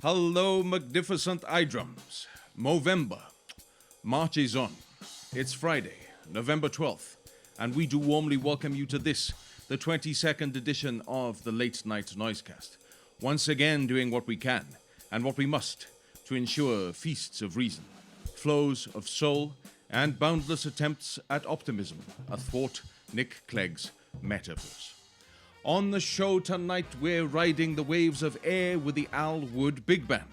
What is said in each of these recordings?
Hello, magnificent iDrums. Movember. March is on. It's Friday, November 12th, and we do warmly welcome you to this, the 22nd edition of the Late Night Noisecast. Once again doing what we can, and what we must, to ensure feasts of reason, flows of soul, and boundless attempts at optimism athwart Nick Clegg's metaverse. On the show tonight, we're riding the waves of air with the Al Wood Big Band.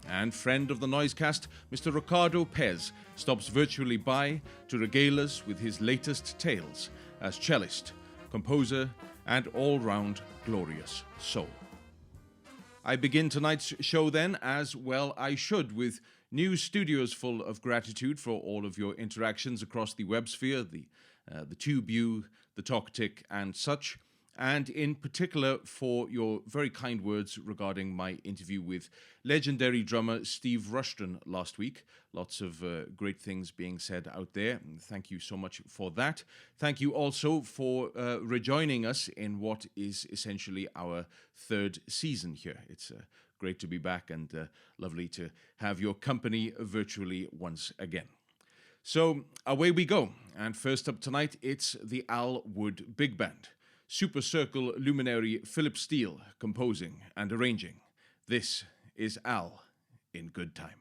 And friend of the Noisecast, Mr. Riccardo Pes, stops virtually by to regale us with his latest tales as cellist, composer, and all-round glorious soul. I begin tonight's show then, as well I should, with new studios full of gratitude for all of your interactions across the web sphere, the TubeU, the TalkTick, and such. And in particular for your very kind words regarding my interview with legendary drummer Steve Rushton last week. Lots of great things being said out there. Thank you so much for that. Thank you also for rejoining us in what is essentially our third season here. It's great to be back and lovely to have your company virtually once again. So away we go. And first up tonight, it's the Al Wood Big Band. Super Circle luminary Philip Steele composing and arranging. This is Al in Good Time.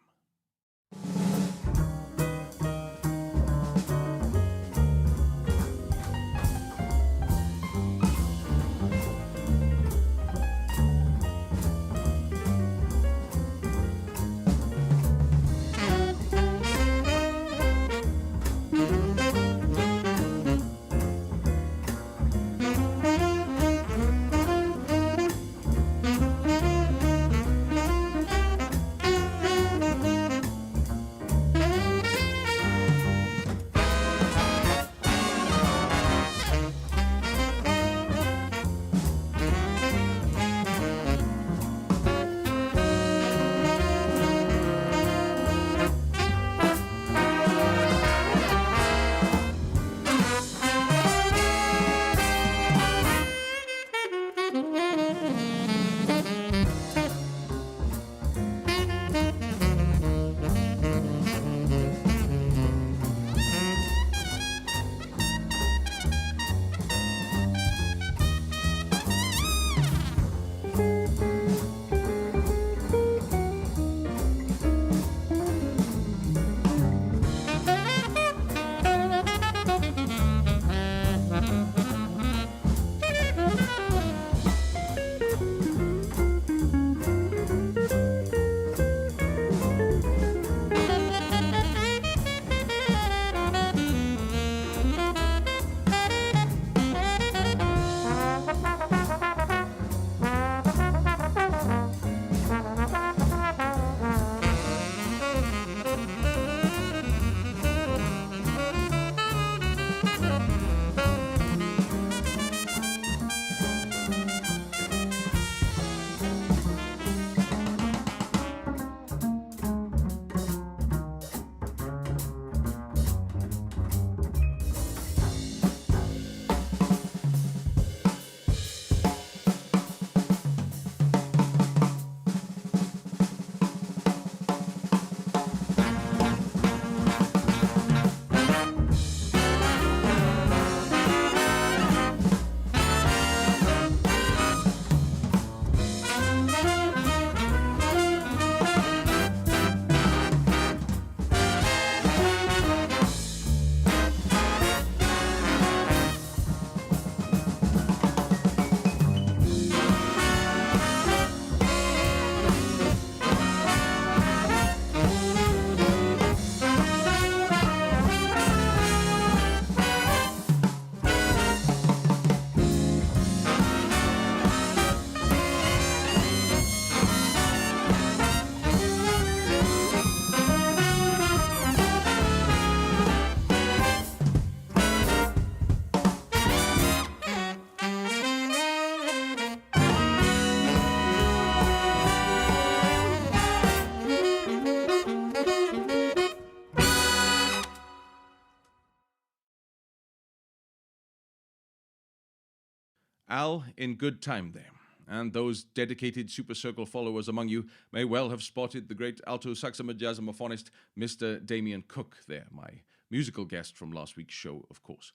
Al in Good Time there. and those dedicated Super Circle followers among you may well have spotted the great alto saxophonist Mr. Damien Cook there, my musical guest from last week's show, of course.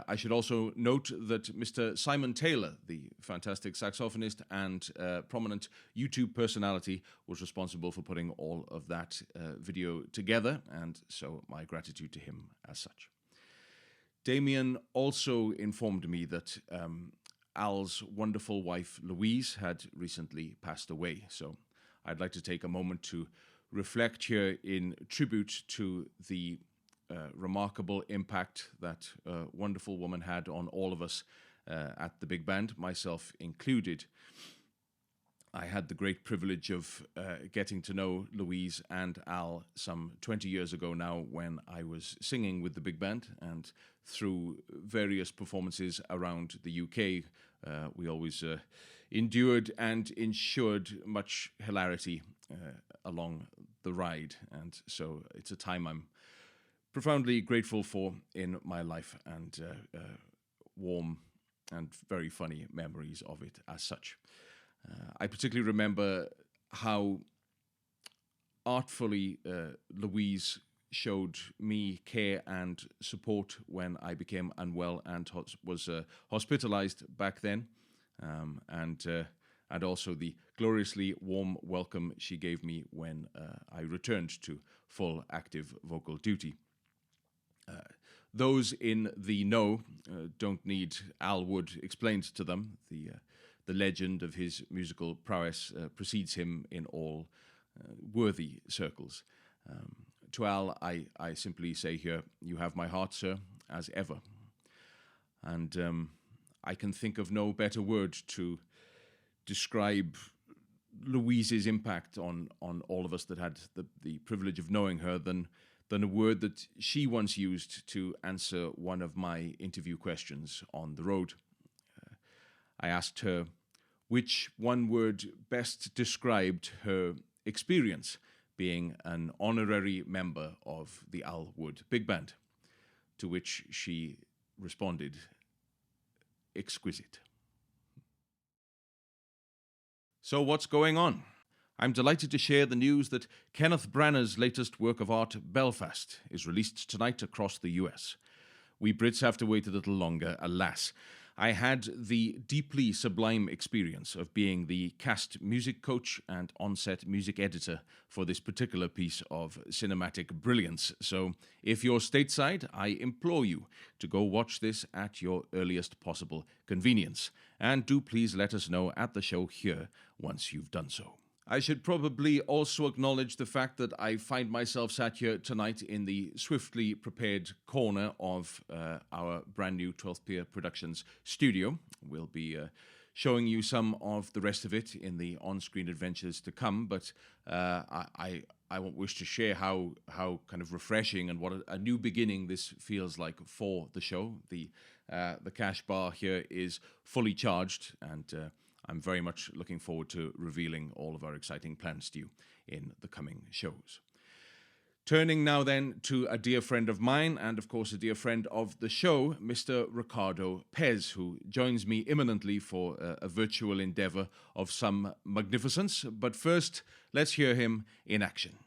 I should also note that Mr. Simon Taylor, the fantastic saxophonist and prominent YouTube personality, was responsible for putting all of that video together, and so my gratitude to him as such. Damien also informed me that Al's wonderful wife, Louise, had recently passed away, so I'd like to take a moment to reflect here in tribute to the remarkable impact that wonderful woman had on all of us at the big band, myself included. I had the great privilege of getting to know Louise and Al some 20 years ago now when I was singing with the big band, and through various performances around the UK, we always endured and ensured much hilarity along the ride, and so it's a time I'm profoundly grateful for in my life, and warm and very funny memories of it as such. I particularly remember how artfully Louise showed me care and support when I became unwell and was hospitalized back then, and also the gloriously warm welcome she gave me when I returned to full active vocal duty. Those in the know don't need Al Wood explained to them. The legend of his musical prowess precedes him in all worthy circles. To Al, I simply say here, you have my heart, sir, as ever. And I can think of no better word to describe Louise's impact on all of us that had the privilege of knowing her than a word that she once used to answer one of my interview questions on the road. I asked her which one word best described her experience being an honorary member of the Al Wood Big Band, to which she responded, exquisite. So what's going on? I'm delighted to share the news that Kenneth Branagh's latest work of art, Belfast, is released tonight across the US. We Brits have to wait a little longer, alas. I had the deeply sublime experience of being the cast music coach and on-set music editor for this particular piece of cinematic brilliance. So if you're stateside, I implore you to go watch this at your earliest possible convenience. And do please let us know at the show here once you've done so. I should probably also acknowledge the fact that I find myself sat here tonight in the swiftly prepared corner of our brand new 12th Pier Productions studio. We'll be showing you some of the rest of it in the on-screen adventures to come, but I won't wish to share how kind of refreshing and what a new beginning this feels like for the show. The cash bar here is fully charged, and I'm very much looking forward to revealing all of our exciting plans to you in the coming shows. Turning now then to a dear friend of mine, and of course a dear friend of the show, Mr. Riccardo Pes, who joins me imminently for a virtual endeavor of some magnificence. But first, let's hear him in action.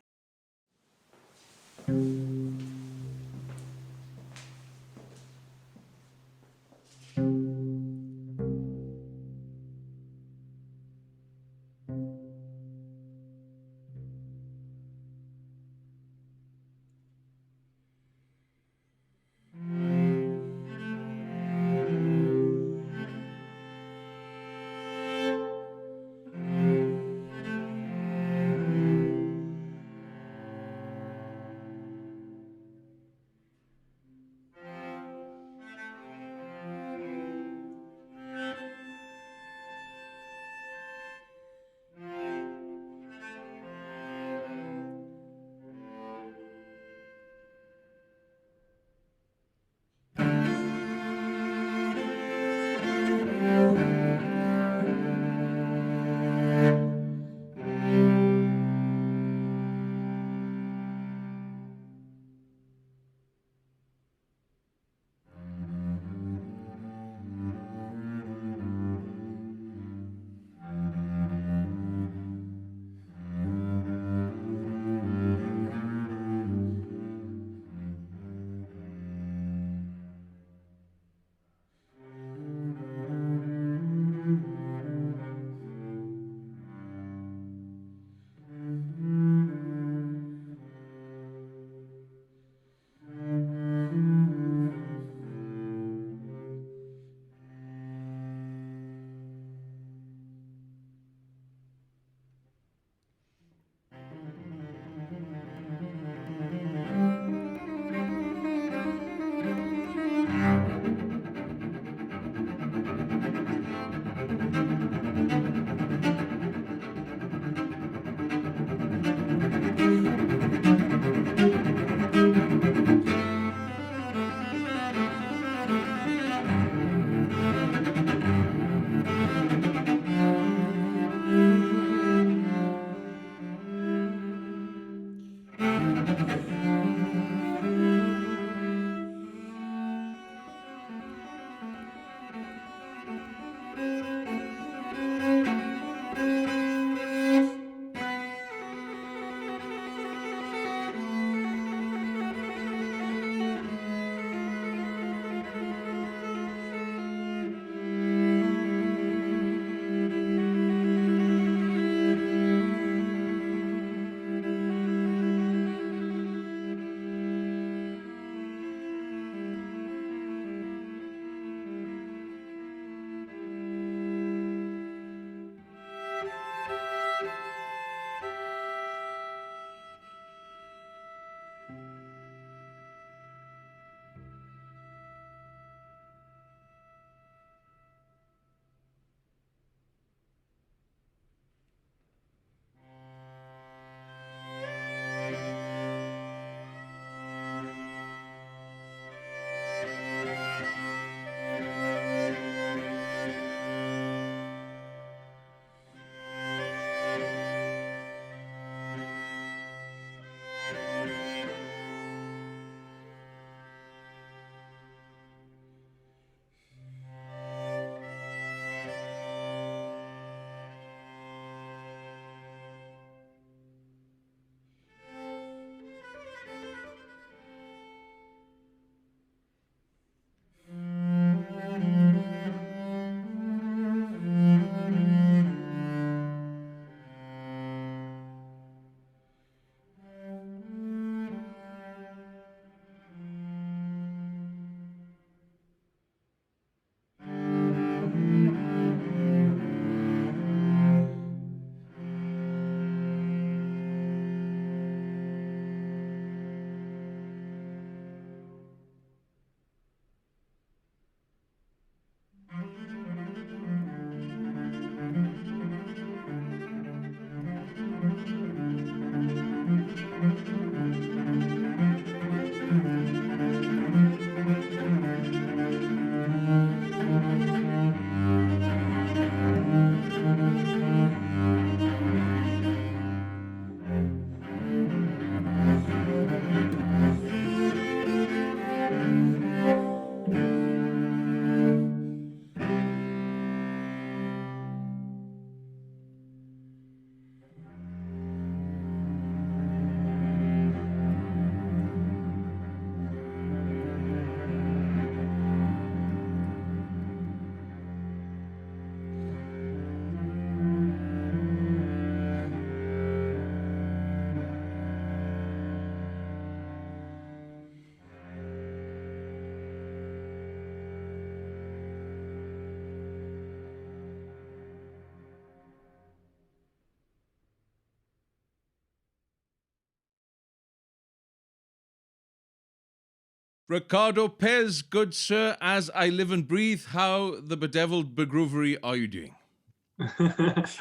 Riccardo Pes, good sir, as I live and breathe, how the bedeviled begroovery are you doing?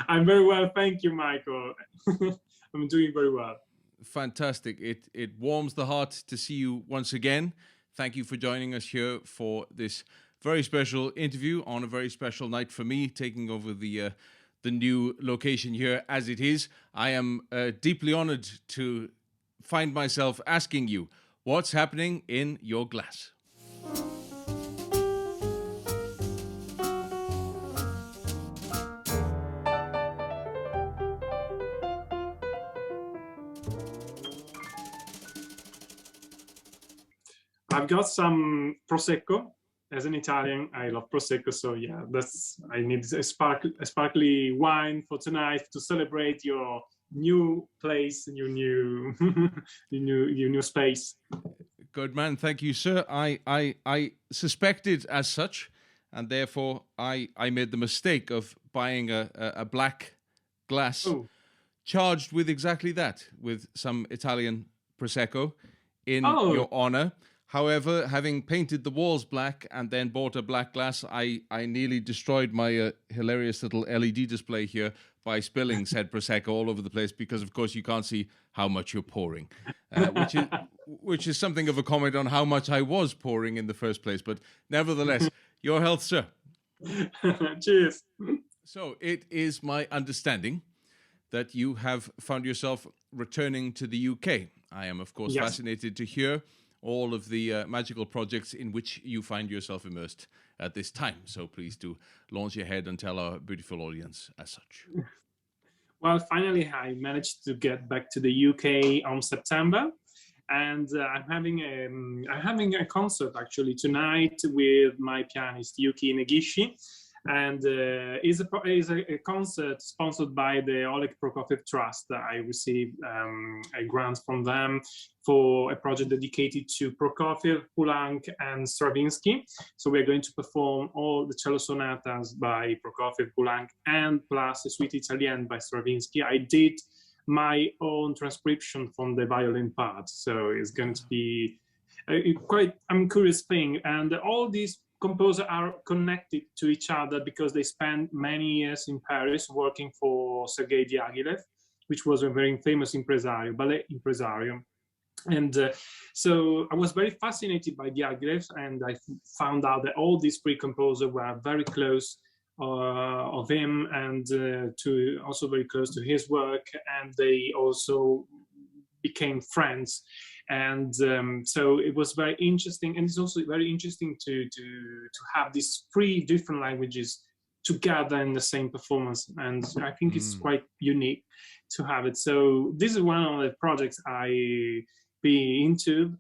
I'm very well, thank you, Michael. I'm doing very well. Fantastic. It warms the heart to see you once again. Thank you for joining us here for this very special interview on a very special night for me, taking over the new location here as it is. I am deeply honored to find myself asking you, what's happening in your glass? I've got some Prosecco. As an Italian, I love Prosecco, so yeah, I need a sparkly wine for tonight to celebrate your new place, your new your new space. Good man, thank you, sir. I suspected as such, and therefore I made the mistake of buying a black glass charged with exactly that, with some Italian Prosecco in your honor. However, having painted the walls black and then bought a black glass, I nearly destroyed my hilarious little LED display here by spilling said Prosecco all over the place because, of course, you can't see how much you're pouring, which is something of a comment on how much I was pouring in the first place. But nevertheless, your health, sir. Cheers. So it is my understanding that you have found yourself returning to the UK. I am, of course, fascinated to hear all of the magical projects in which you find yourself immersed at this time. So please do launch ahead and tell our beautiful audience as such. Well, finally, I managed to get back to the UK on September, and I'm having a concert actually tonight with my pianist Yuki Negishi, and is a concert sponsored by the Oleg Prokofiev Trust. I received a grant from them for a project dedicated to Prokofiev, Poulenc, and Stravinsky. So we're going to perform all the cello sonatas by Prokofiev, Poulenc, and plus a Suite Italienne by Stravinsky. I did my own transcription from the violin part, so it's going to be quite a curious thing. And all these composers are connected to each other because they spent many years in Paris working for Sergei Diaghilev, which was a very famous ballet impresario. And so I was very fascinated by Diaghilev, and I found out that all these three composers were very close of him, and to also very close to his work, and they also became friends. And so it was very interesting, and it's also very interesting to have these three different languages together in the same performance, and I think it's quite unique to have it. So this is one of the projects I be into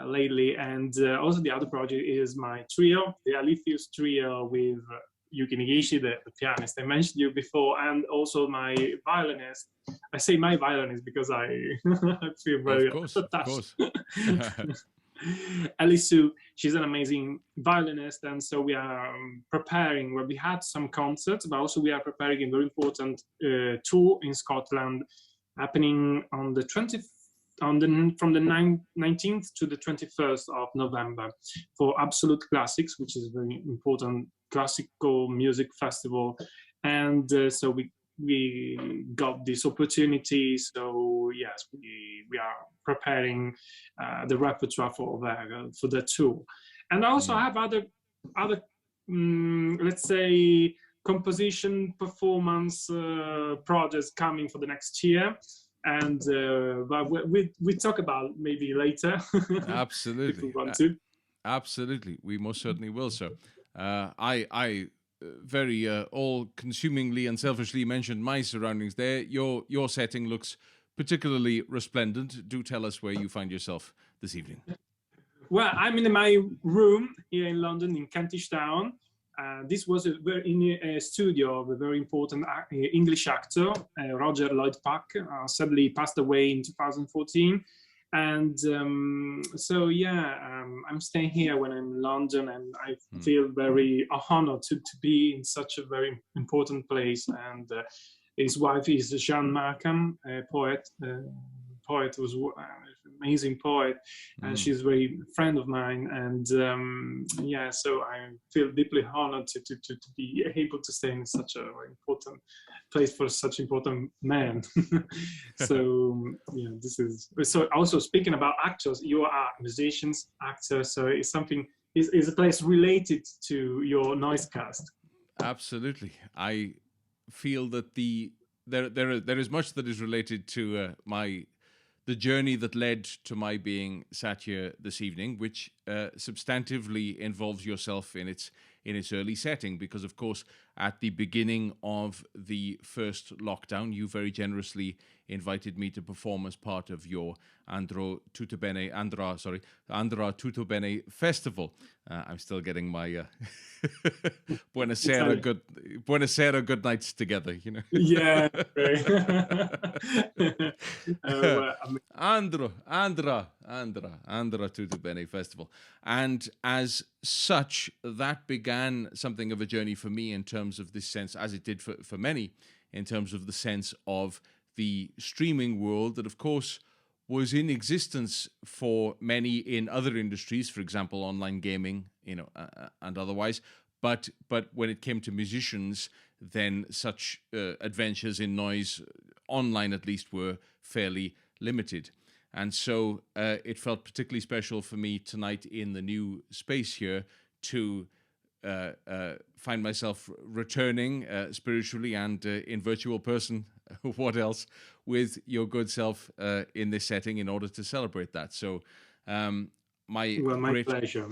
lately, and also the other project is my trio, the Aliphius trio with Yuki Negishi, the pianist I mentioned you before, and also my violinist. I say my violinist because I feel very attached. Alisu, she's an amazing violinist, and so we are preparing. Well, we had some concerts, but also we are preparing a very important tour in Scotland, happening on the 20th. From the 19th to the 21st of November for Absolute Classics, which is a very important classical music festival. And so we got this opportunity. So yes, we are preparing the repertoire for the tour. And I also have other let's say composition performance projects coming for the next year. And but we talk about maybe later. Absolutely. If we want to. Absolutely, we most certainly will, sir. I very all-consumingly and selfishly mentioned my surroundings there. Your setting looks particularly resplendent. Do tell us where you find yourself this evening. Well, I'm in my room here in London, in Kentish Town. This was in a studio of a very important English actor, Roger Lloyd Pack, sadly passed away in 2014. And so, yeah, I'm staying here when I'm in London, and I feel very honored to be in such a very important place. And his wife is Jeanne Markham, a poet poet, was an amazing poet, and she's a very friend of mine. And yeah, so I feel deeply honored to be able to stay in such a important place for such important man. So yeah, this is so. Also speaking about actors, you are musicians, actors, so it's something. Is a place related to your Noisecast? Absolutely. I feel that there is much that is related to the journey that led to my being sat here this evening, which substantively involves yourself in its early setting, because of course at the beginning of the first lockdown you very generously invited me to perform as part of your Andra Tutto Bene festival. I'm still getting my Buonasera good nights together, you know. Yeah. Right. Well, I mean, Andra Tutto Bene festival. And as such, that began something of a journey for me in terms of this sense, as it did for many, in terms of the sense of the streaming world that, of course, was in existence for many in other industries, for example, online gaming, you know, and otherwise. But when it came to musicians, then such adventures in noise, online at least, were fairly limited. And so it felt particularly special for me tonight in the new space here to find myself returning spiritually and in virtual person, what else, with your good self in this setting in order to celebrate that. So my pleasure.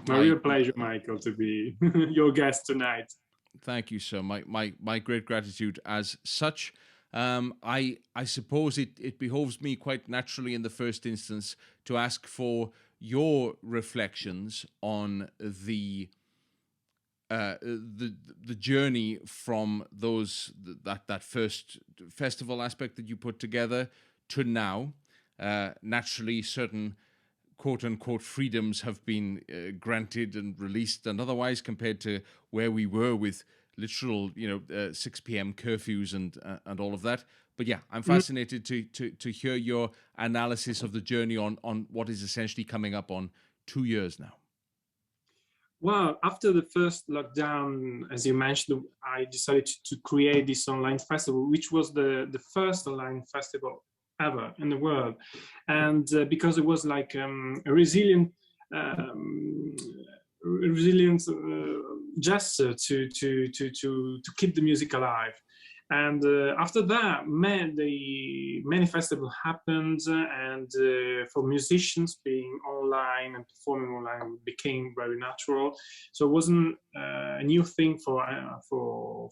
My real pleasure, Michael, to be your guest tonight. Thank you, sir. My great gratitude as such. I suppose it behoves me quite naturally in the first instance to ask for your reflections on the journey from that first festival aspect that you put together to now. Naturally, certain quote-unquote freedoms have been granted and released and otherwise, compared to where we were with literal 6 p.m. curfews and all of that. But yeah, I'm fascinated to hear your analysis of the journey on what is essentially coming up on 2 years now. Well, after the first lockdown, as you mentioned, I decided to create this online festival, which was the first online festival ever in the world. And because it was like a resilient gesture to keep the music alive. And after that, many festivals happened, and for musicians, being online and performing online became very natural. So it wasn't a new thing for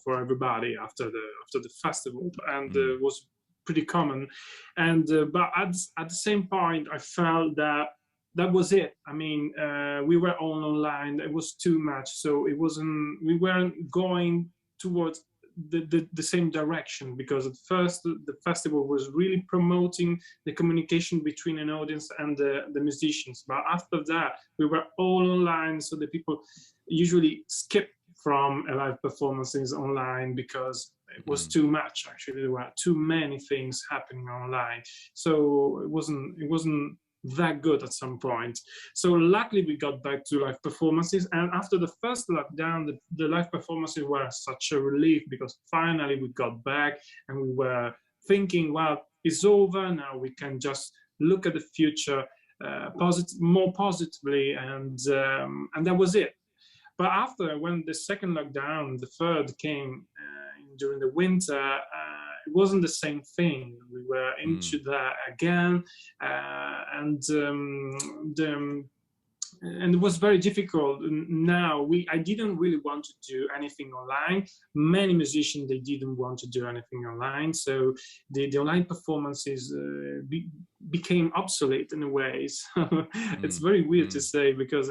everybody after the festival, and it was pretty common. And but at the same point, I felt that was it. I mean, we were all online. It was too much. So it wasn't. We weren't going towards the same direction, because at first the festival was really promoting the communication between an audience and the musicians. But after that, we were all online. So the people usually skip from live performances online because it was too much. Actually, there were too many things happening online. So it wasn't that good at some point. So luckily we got back to live performances, and after the first lockdown, the live performances were such a relief, because finally we got back and we were thinking, well, it's over now, we can just look at the future more positively, and that was it. But after, when the second lockdown, the third, came during the winter, it wasn't the same thing. We were into that again, and it was very difficult. Now I didn't really want to do anything online. Many musicians, they didn't want to do anything online, so the online performances became obsolete in a way. So it's very weird to say, because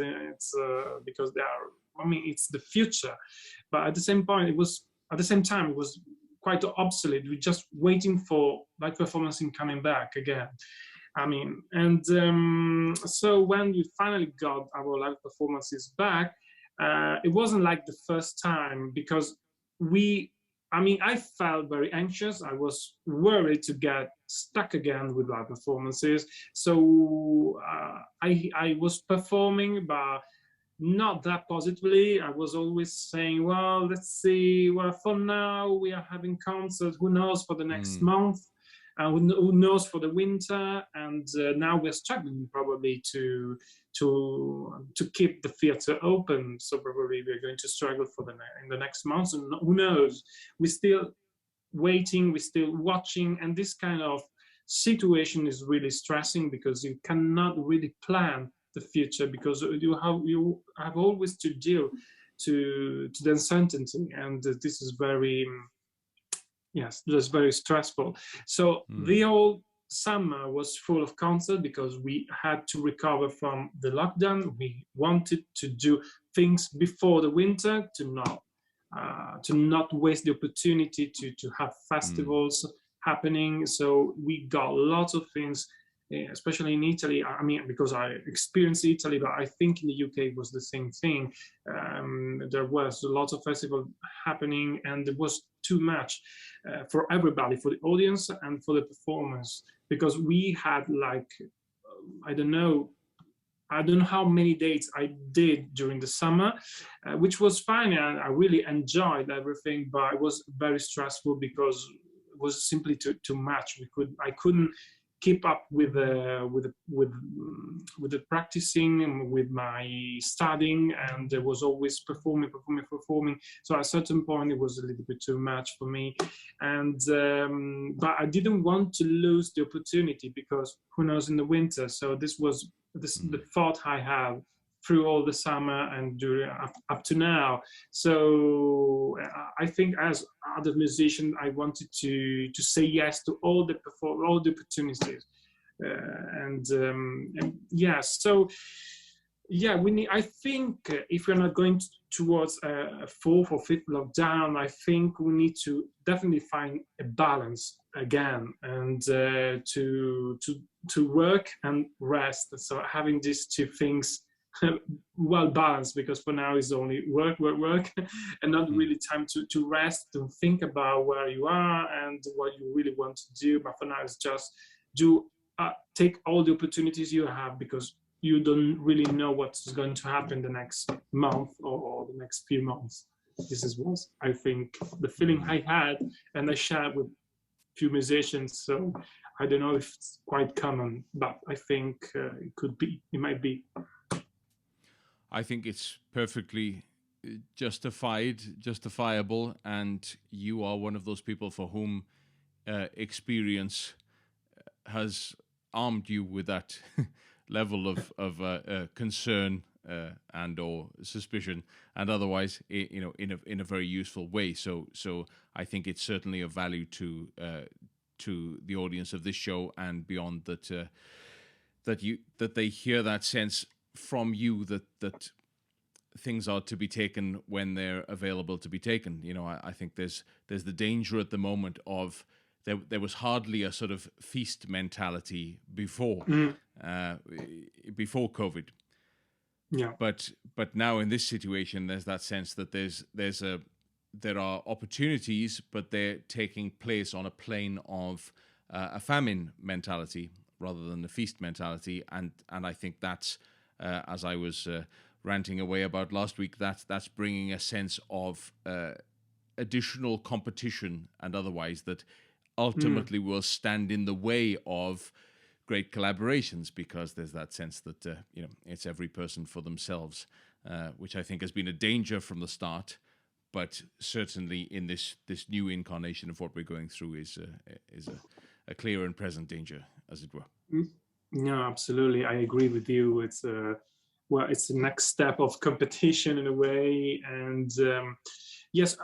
because they are. I mean, it's the future, but at the same time, it was quite obsolete. We're just waiting for live performance coming back again. I mean, and so when we finally got our live performances back, it wasn't like the first time, because I mean, I felt very anxious. I was worried to get stuck again with live performances. So I was performing, but not that positively. I was always saying, well, let's see. Well, for now, we are having concerts. Who knows for the next month? Who knows for the winter? And now we're struggling probably to keep the theatre open. So probably we're going to struggle for in the next months. And who knows? We're still waiting. We're still watching. And this kind of situation is really stressing because you cannot really plan the future, because you have always to deal to the uncertainty, and this is very just very stressful. So the whole summer was full of concerts because we had to recover from the lockdown. We wanted to do things before the winter to not waste the opportunity to have festivals happening. So we got lots of things, especially in Italy. I mean, because I experienced Italy, but I think in the UK it was the same thing. There was a lot of festivals happening, and there was too much for everybody, for the audience and for the performers, because we had like, I don't know how many dates I did during the summer, which was fine, and I really enjoyed everything, but it was very stressful because it was simply too much. I couldn't keep up with the practicing, with my studying, and there was always performing. So at a certain point, it was a little bit too much for me, and but I didn't want to lose the opportunity, because who knows in the winter. So this was the thought I had through all the summer and during up to now. So I think as other musician, I wanted to say yes to all the opportunities, and so yeah, we need. I think if we're not going towards a fourth or fifth lockdown, I think we need to definitely find a balance again, and to work and rest. So having these two things well balanced, because for now it's only work, and not really time to rest, to think about where you are and what you really want to do. But for now, it's just take all the opportunities you have, because you don't really know what's going to happen the next month or the next few months. This is what I think the feeling I had, and I shared with few musicians. So I don't know if it's quite common, but I think it might be. I think it's perfectly justifiable, and you are one of those people for whom experience has armed you with that level of concern and or suspicion, and otherwise, in a very useful way. So I think it's certainly of value to the audience of this show and beyond that they hear that sense from you that things are to be taken when they're available to be taken. I think there's the danger at the moment of there was hardly a sort of feast mentality before COVID. Yeah. But now in this situation, there's that sense that there are opportunities, but they're taking place on a plane of a famine mentality rather than a feast mentality, and I think that's as I was ranting away about last week, that's bringing a sense of additional competition and otherwise that ultimately will stand in the way of great collaborations, because there's that sense that it's every person for themselves, which I think has been a danger from the start, but certainly in this new incarnation of what we're going through is a clear and present danger, as it were. No, absolutely, I agree with you. It's it's the next step of competition in a way, and yes,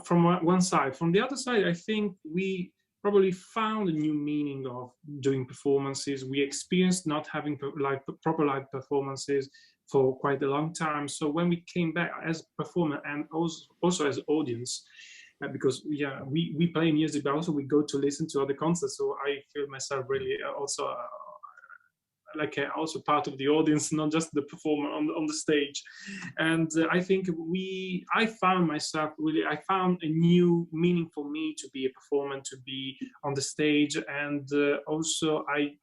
from one side. From the other side, I think we probably found a new meaning of doing performances. We experienced not having proper live performances for quite a long time. So when we came back as performer and also as audience, because we play music, but also we go to listen to other concerts. So I feel myself really also also part of the audience, not just the performer on the stage. And I think I found myself really, I found a new meaning for me to be a performer, to be on the stage. And also I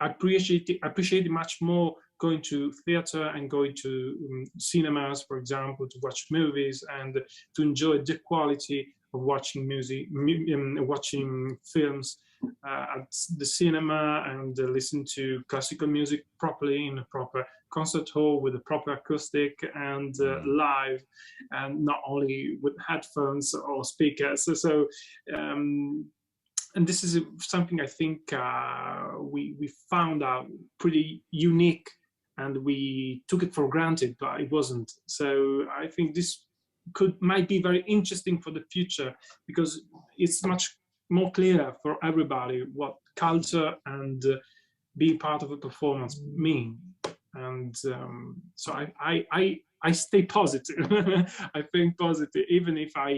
appreciate much more going to theater and going to cinemas, for example, to watch movies and to enjoy the quality of watching music, watching films at the cinema, and listen to classical music properly in a proper concert hall with a proper acoustic and live, and not only with headphones or speakers. And this is something I think we found out pretty unique, and we took it for granted, but it wasn't. So I think this might be very interesting for the future, because it's much more clear for everybody what culture and being part of a performance mean. And so I stay positive. I think positive, even if I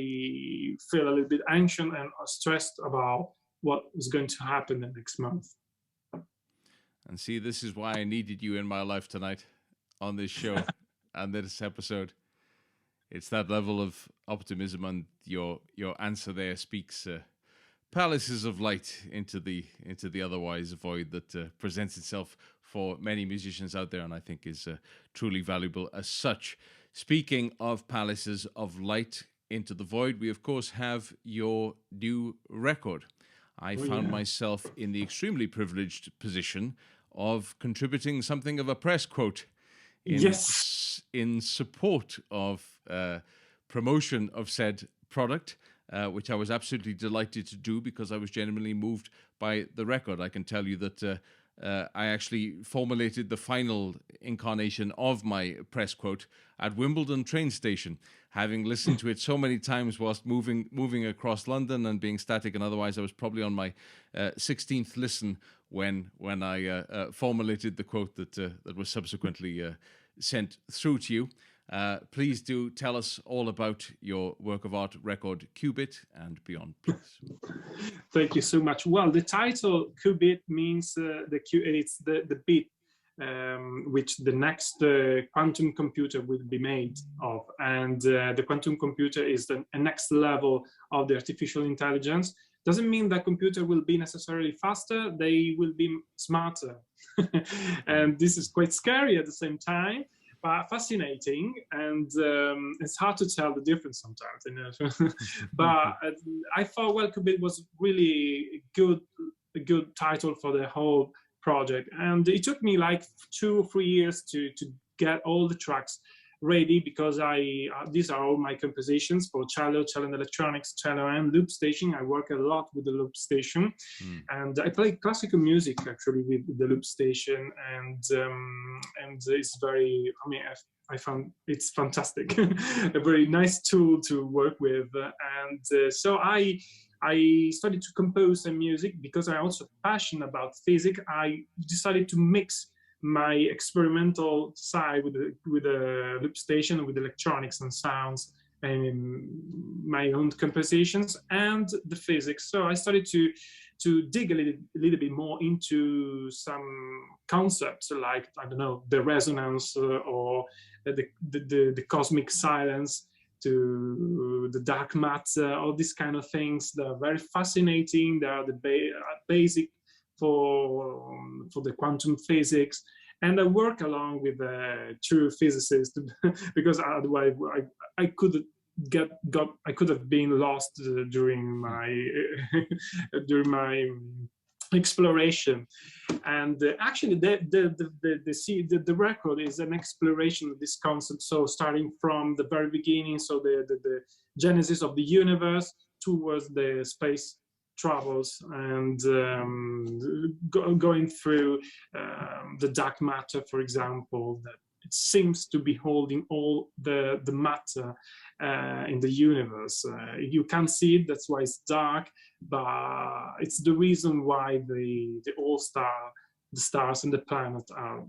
feel a little bit anxious and stressed about what is going to happen the next month. And see, this is why I needed you in my life tonight on this show and this episode. It's that level of optimism, and your answer there speaks palaces of light into the otherwise void that presents itself for many musicians out there, and I think is truly valuable as such. Speaking of palaces of light into the void, we of course have your new record. I found myself in the extremely privileged position of contributing something of a press quote in support of promotion of said product, which I was absolutely delighted to do, because I was genuinely moved by the record. I can tell you that I actually formulated the final incarnation of my press quote at Wimbledon train station, having listened to it so many times whilst moving across London and being static and otherwise. I was probably on my 16th listen when I formulated the quote that was subsequently sent through to you. Please do tell us all about your work of art record, Qubit and Beyond, please. Thank you so much. Well, the title Qubit means it's the bit which the next quantum computer will be made of. And the quantum computer is the next level of the artificial intelligence. Doesn't mean that computer will be necessarily faster, they will be smarter. And this is quite scary at the same time, but fascinating, and it's hard to tell the difference sometimes, you know. But I thought, well, Qubit was really a good title for the whole project, and it took me like 2 or 3 years to get all the tracks ready, because these are all my compositions for cello and electronics, cello and loop station. I work a lot with the loop station, and I play classical music actually with the loop station, and it's very, I mean, I found it's fantastic, a very nice tool to work with, and so I started to compose some music because I'm also passionate about physics. I decided to mix my experimental side with the loop station, with electronics and sounds, and my own compositions and the physics. So I started to dig a little bit more into some concepts like, I don't know, the resonance or the cosmic silence, to the dark matter, all these kind of things. They're very fascinating. They are the basic for the quantum physics, and I work along with true physicists because otherwise I could have been lost during my exploration. And actually the record is an exploration of this concept, so starting from the very beginning, so the genesis of the universe towards the space travels, and going through the dark matter, for example, that it seems to be holding all the matter in the universe. You can't see it, that's why it's dark, but it's the reason why the stars and the planet are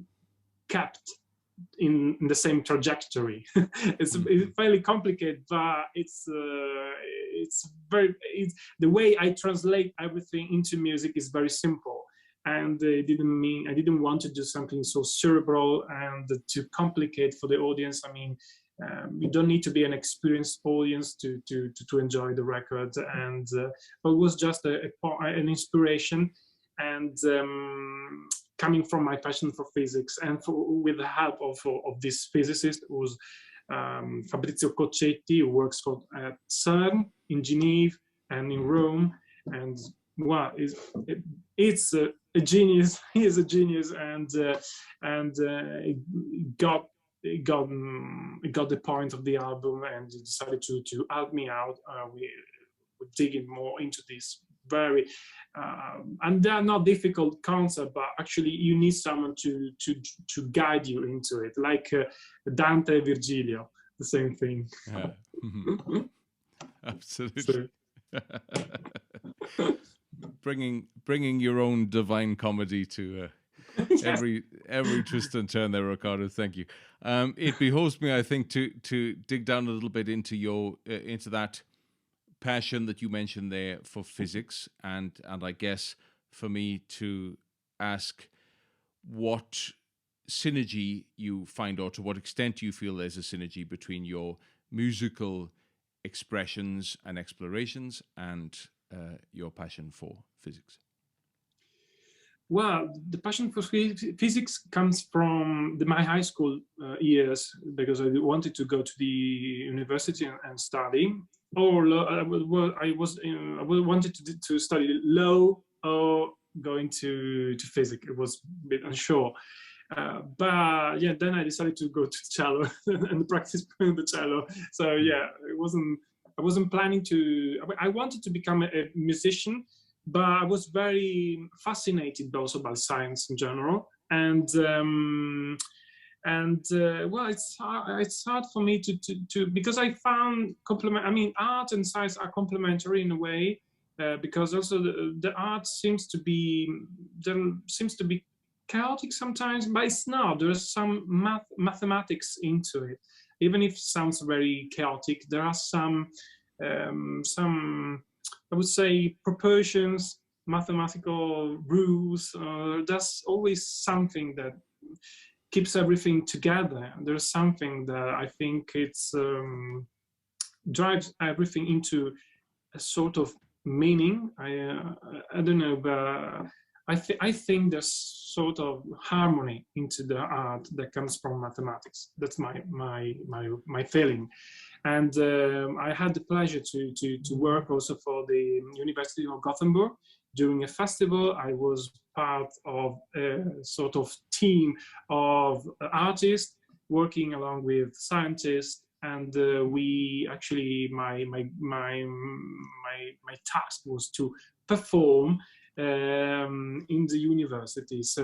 kept in the same trajectory. It's fairly complicated, but the way I translate everything into music is very simple. and I didn't want to do something so cerebral and too complicate for the audience. I mean, you don't need to be an experienced audience to enjoy the record, and but it was just an inspiration, and coming from my passion for physics, and with the help of this physicist who's Fabrizio Coccetti, who works at CERN in Geneva and in Rome, and wow, it's a genius. He is a genius, and it got the point of the album, and decided to help me out. We're digging more into this very, and they're not difficult concepts, but actually you need someone to guide you into it, like Dante, Virgilio, the same thing. Yeah. Absolutely. So. bringing your own divine comedy to every twist and turn there, Riccardo. Thank you. It behoves me, I think, to dig down a little bit into into that passion that you mentioned there for physics, and I guess for me to ask what synergy you find, or to what extent you feel there's a synergy between your musical expressions and explorations and your passion for physics. Well, the passion for physics comes from my high school years, because I wanted to go to the university and study, or I wanted to study law or going to physics. It was a bit unsure. But yeah, then I decided to go to cello and practice playing the cello. So yeah, I wasn't planning to. I wanted to become a musician, but I was very fascinated also by science in general, and well, it's hard for me to because I found art and science are complementary in a way, because also the art seems to be chaotic sometimes, but it's not. There's some mathematics into it, even if it sounds very chaotic. There are some I would say proportions, mathematical rules. There's always something that keeps everything together. There's something that I think it's drives everything into a sort of meaning. I don't know, but I think there's sort of harmony into the art that comes from mathematics. That's my feeling. And I had the pleasure to work also for the University of Gothenburg during a festival. I was part of a sort of team of artists working along with scientists, and we actually my task was to perform in the university. So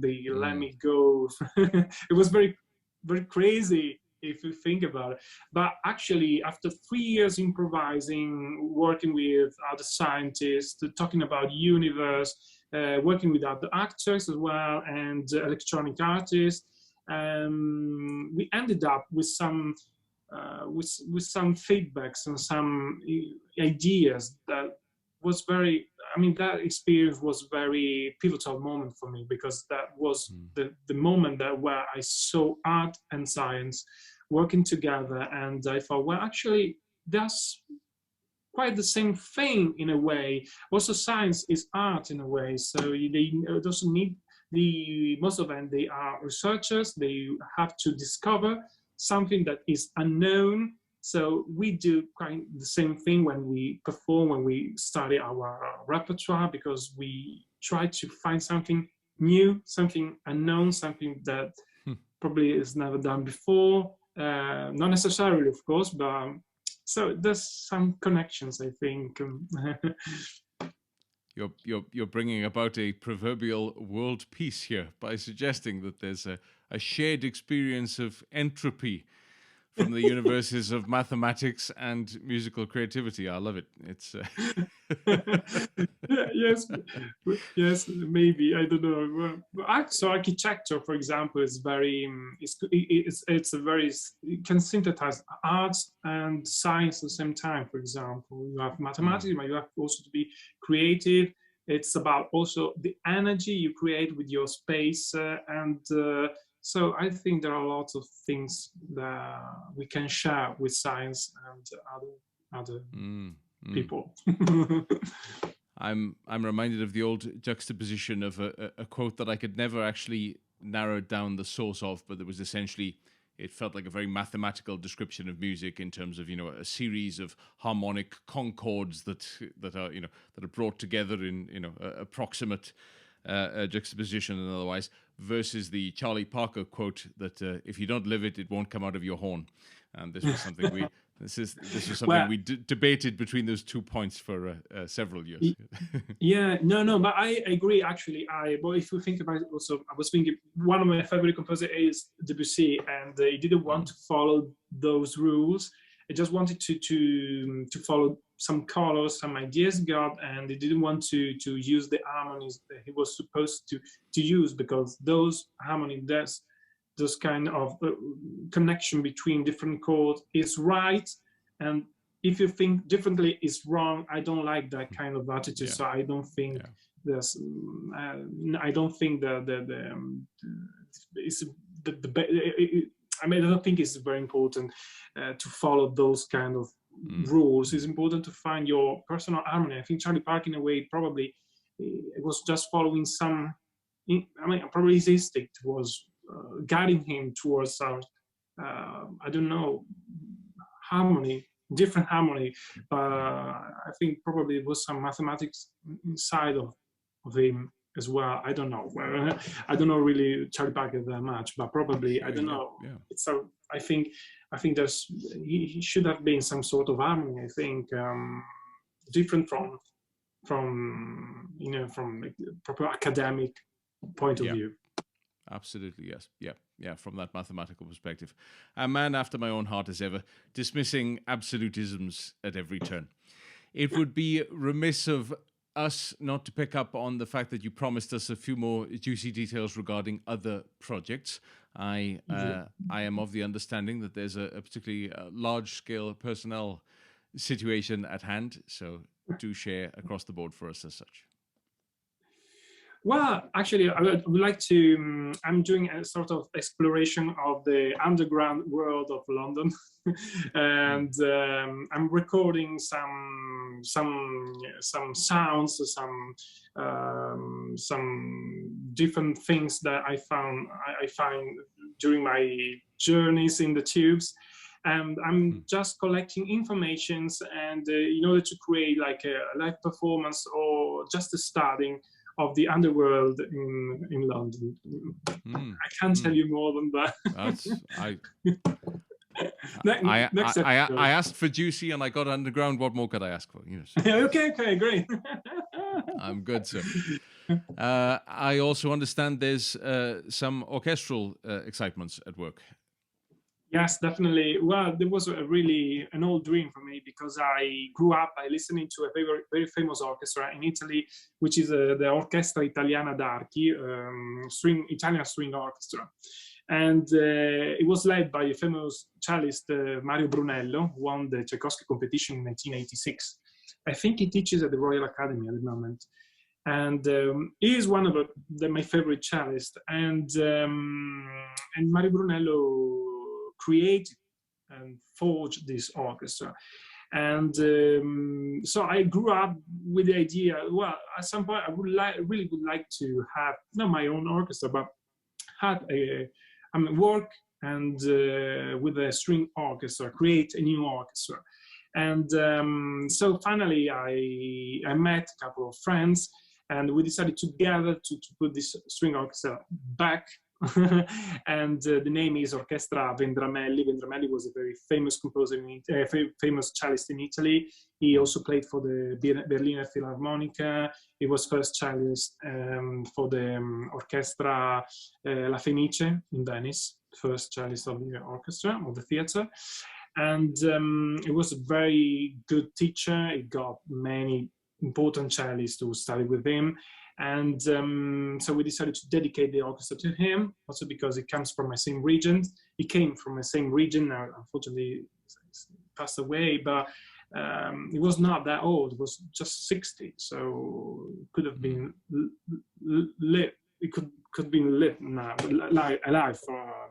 they let me go. It was very, very crazy if you think about it. But actually, after 3 years improvising, working with other scientists, talking about universe, working with other actors as well, and electronic artists, we ended up with some feedbacks and some ideas that was very. I mean, that experience was very pivotal moment for me, because that was the moment where I saw art and science working together, and I thought, well, actually, that's quite the same thing in a way. Also, science is art in a way, so they also need most of them. They are researchers. They have to discover something that is unknown. So we do quite the same thing when we perform, when we study our repertoire, because we try to find something new, something unknown, something that probably is never done before. Not necessarily, of course, but so there's some connections, I think. You're bringing about a proverbial world peace here by suggesting that there's a shared experience of entropy from the universes of mathematics and musical creativity. I love it. It's yes, maybe, I don't know. So architecture, for example, is very it's a very, you can synthesize arts and science at the same time. For example, you have mathematics, but you have also to be creative. It's about also the energy you create with your space, so I think there are lots of things that we can share with science and other people. I'm reminded of the old juxtaposition of a quote that I could never actually narrow down the source of, but it was essentially, it felt like a very mathematical description of music in terms of, a series of harmonic concords that are brought together in approximate juxtaposition and otherwise, versus the Charlie Parker quote that if you don't live it, it won't come out of your horn. And this was something this is something we debated between those 2 points for several years. Yeah, no, but I agree. Actually, but if you think about it, also, I was thinking one of my favorite composers is Debussy, and he didn't want to follow those rules. He just wanted to follow some colors, some ideas he got, and he didn't want to use the harmonies that he was supposed to use, because those harmonies, those kind of connection between different chords is right, and if you think differently is wrong. I don't like that kind of attitude. So I don't think there's I don't think I don't think it's very important to follow those kind of rules. It's important to find your personal harmony. I think Charlie Parker, in a way, probably it was just following some, probably his instinct was guiding him towards our, I don't know, harmony, different harmony. I think probably it was some mathematics inside of him as well. I don't know. I don't know really Charlie Parker that much, but probably, I don't know. Yeah. It's I think there's he should have been some sort of harmony. I think different from from like proper academic point of view. Absolutely, yes. Yeah, from that mathematical perspective. A man after my own heart as ever, dismissing absolutisms at every turn. It would be remiss of us not to pick up on the fact that you promised us a few more juicy details regarding other projects. I am of the understanding that there's a particularly large-scale personnel situation at hand, so do share across the board for us as such. Well, actually, I would like to. I'm doing a sort of exploration of the underground world of London, and I'm recording some sounds, some different things that I find during my journeys in the tubes. And I'm just collecting informations, and in order to create like a live performance or just a starting of the underworld in London. I can't tell you more than that. I asked for juicy and I got underground. What more could I ask for? Okay, great. I'm good, sir. I also understand there's some orchestral excitements at work. Yes, definitely. Well, there was an old dream for me, because I grew up by listening to a very, very famous orchestra in Italy, which is the Orchestra Italiana d'Archi, Italian string orchestra. And it was led by a famous cellist, Mario Brunello, who won the Tchaikovsky competition in 1986. I think he teaches at the Royal Academy at the moment. And he is one of my favorite cellists. And Mario Brunello created and forged this orchestra. And so I grew up with the idea, well, at some point I really would like to have, not my own orchestra, but have work and with a string orchestra, create a new orchestra. And so finally I met a couple of friends, and we decided together to put this string orchestra back. And the name is Orchestra Vendramelli. Vendramelli was a very famous composer, famous cellist in Italy. He also played for the Berliner Philharmonica. He was first cellist for the Orchestra La Fenice in Venice, first cellist of the orchestra, of the theater. And he was a very good teacher. He got many important cellists to study with him. And so we decided to dedicate the orchestra to him, also because he comes from my same region. He came from the same region. Now, unfortunately, he passed away. But It was not that old. It was just 60, so it could have been lit. It could be lit now, alive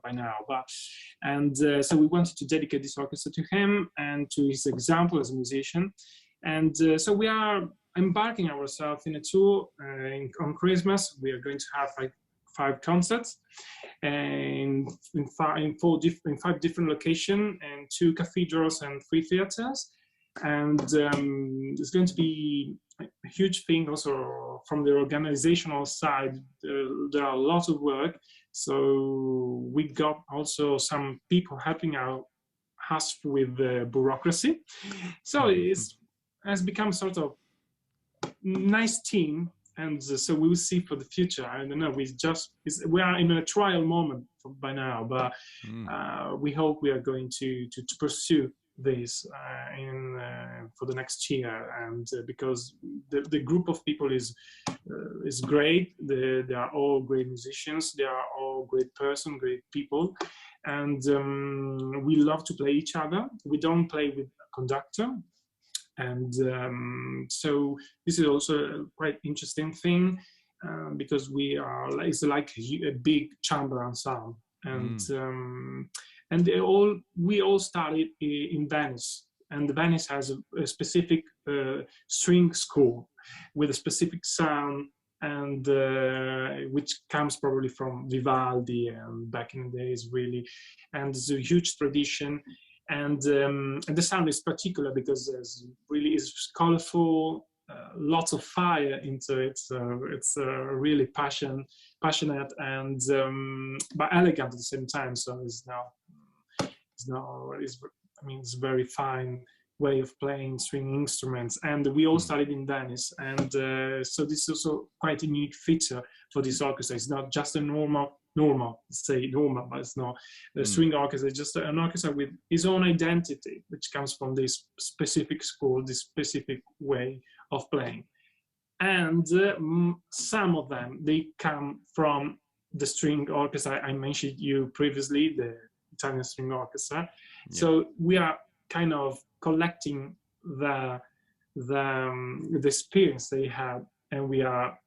by now. But so we wanted to dedicate this orchestra to him and to his example as a musician. And so we are embarking ourselves in a tour on Christmas. We are going to have like 5 concerts and in 5 different locations and 2 cathedrals and 3 theaters. And it's going to be a huge thing also from the organizational side. There are a lot of work. So we got also some people helping us with the bureaucracy. So it has become sort of nice team. And so we will see for the future. I don't know. We are in a trial moment by now, but we hope we are going to pursue this for the next year. And because the group of people is great. They are all great musicians. They are all great great people, and we love to play each other. We don't play with a conductor. And so this is also a quite interesting thing because it's like a big chamber ensemble, and we all started in Venice, and Venice has a specific string school with a specific sound, and which comes probably from Vivaldi and back in the days, really, and it's a huge tradition. And the sound is particular because it's colorful, lots of fire into it. So it's really passionate and but elegant at the same time. So it's a very fine way of playing string instruments. And we all started in Venice, and so this is also quite a unique feature for this orchestra. It's not just a normal, but it's not a string orchestra. It's just an orchestra with its own identity, which comes from this specific school, this specific way of playing. And some of them, they come from the string orchestra I mentioned you previously, the Italian String Orchestra. Yeah. So we are kind of collecting the experience they had, and we are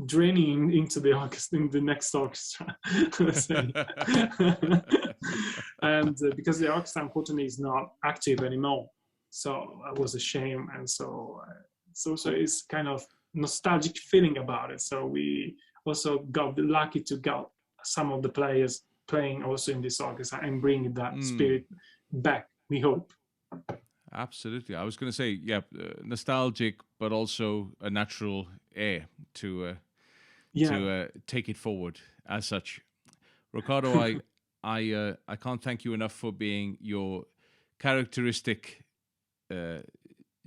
draining into the orchestra, in the next orchestra. And because the orchestra unfortunately is not active anymore, so it was a shame. And so it's kind of nostalgic feeling about it. So we also got lucky to get some of the players playing also in this orchestra and bring that spirit back, we hope. Absolutely. I was going to say, nostalgic, but also a natural air to take it forward as such. Riccardo, I can't thank you enough for being your characteristic,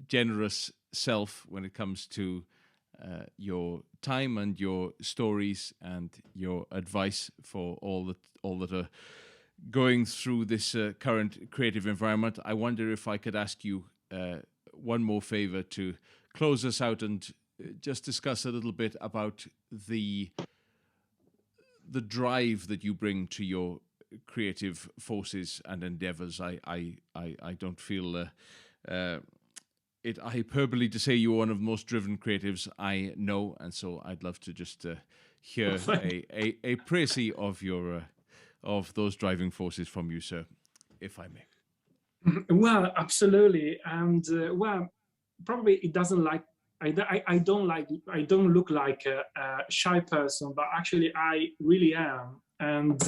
generous self when it comes to your time and your stories and your advice for all that are going through this current creative environment. I wonder if I could ask you one more favor to close us out and just discuss a little bit about the drive that you bring to your creative forces and endeavors. I don't feel it hyperbole to say you're one of the most driven creatives I know, and so I'd love to just hear a précis of your of those driving forces from you, sir, if I may. Well, absolutely, and probably it doesn't like. I don't look like a shy person, but actually I really am, and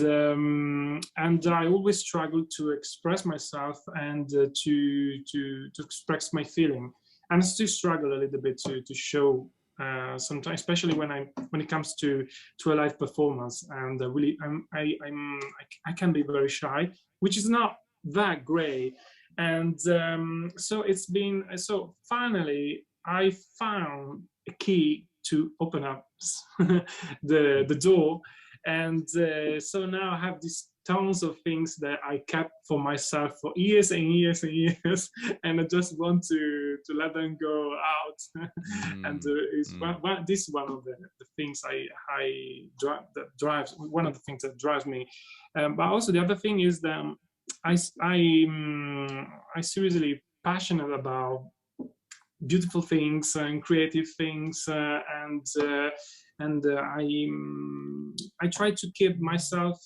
I always struggle to express myself and to express my feeling, and I still struggle a little bit to show sometimes, especially when it comes to a live performance, and really I can be very shy, which is not that great, and so it's been so finally I found a key to open up the door, and so now I have these tons of things that I kept for myself for years and years and years, and I just want to let them go out. And this is one of the things that drives one of the things that drives me. But also the other thing is that I seriously passionate about beautiful things and creative things, and I try to keep myself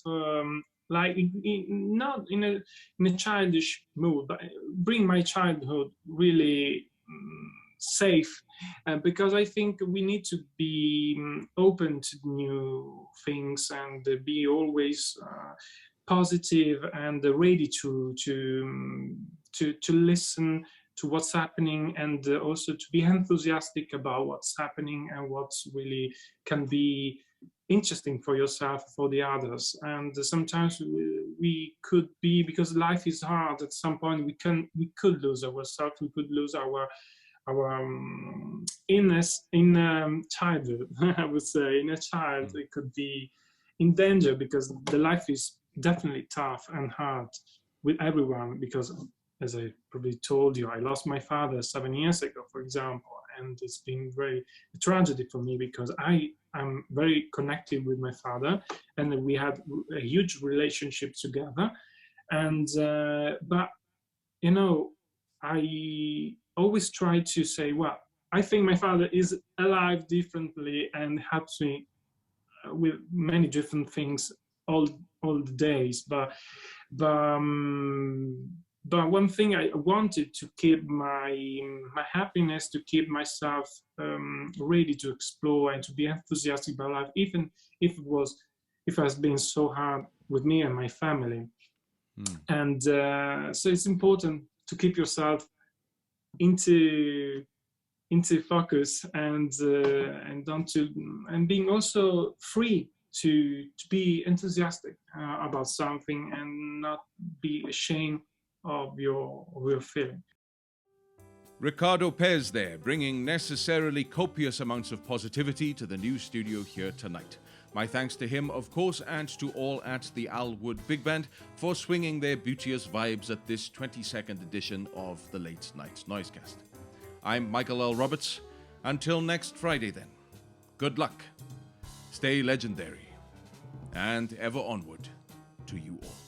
like not in a childish mood, but bring my childhood really safe, because I think we need to be open to new things and be always positive and ready to listen to what's happening, and also to be enthusiastic about what's happening and what's really can be interesting for yourself, for the others. And sometimes we could be, because life is hard, at some point we could lose ourselves, we could lose our inness in childhood. I would say in a child it could be in danger, because the life is definitely tough and hard with everyone. Because as I probably told you, I lost my father 7 years ago, for example, and it's been a tragedy for me, because I'm very connected with my father, and we had a huge relationship together. And but you know, I always try to say, well, I think my father is alive differently and helps me with many different things all the days. But one thing, I wanted to keep my happiness, to keep myself ready to explore and to be enthusiastic about life, even if it has been so hard with me and my family. And so it's important to keep yourself into focus, and being also free to be enthusiastic about something, and not be ashamed of your feeling. Riccardo Pes there, bringing necessarily copious amounts of positivity to the new studio here tonight. My thanks to him, of course, and to all at the Al Wood Big Band for swinging their beauteous vibes at this 22nd edition of the Late Night Noisecast. I'm Michael L. Roberts. Until next Friday then, good luck, stay legendary, and ever onward to you all.